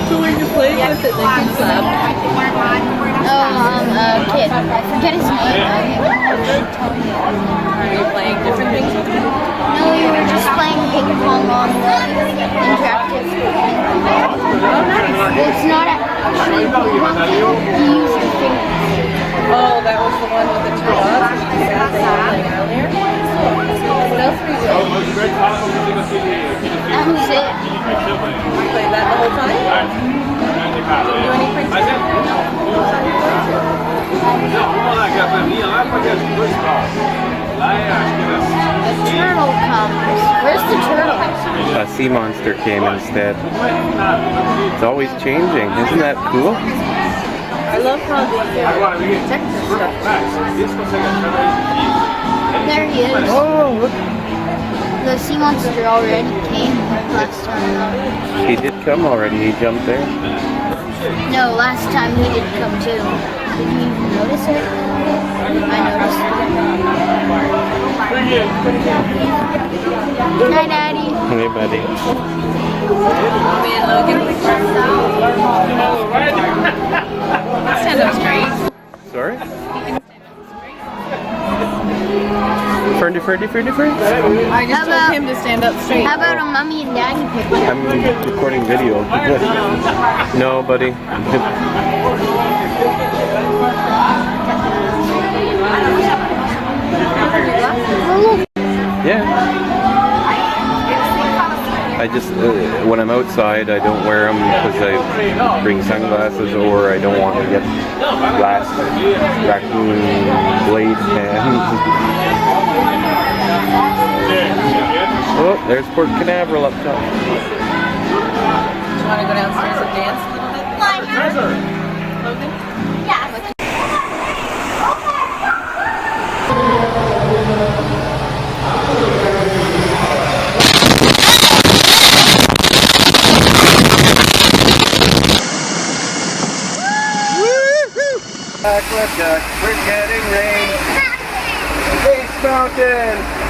Who are you playing with at the kids club? Kid. I forget his name. Are you playing different things with him? No, we were just playing ping pong on the interactive ping pong. It's not actually ping pong. You use your fingers. Oh, that was the one with the two dogs that they were playing earlier? What else were you doing? That was it. You played that the whole time? Did you do any pranks? The turtle comes. Where's the turtle? A sea monster came instead. It's always changing. Isn't that cool? I love how the detective stuff There he is. Oh, look. The sea monster already came last time. He did come already. He jumped there. No, last time he did come too. Did you even notice it? I noticed it. Hi, Daddy. Hey, buddy. Me and Logan. Stand up straight. Sorry? Ferdy. I just told him to stand up straight. How about a mommy and daddy picture? I'm recording video. No, buddy. Yeah. I just, when I'm outside, I don't wear them because I bring sunglasses or I don't want to get glass raccoon blade hands. Oh, there's Port Canaveral up top. Do you want to go downstairs and dance a little bit? Logan? Aqueduct, we're getting rain. Space Mountain.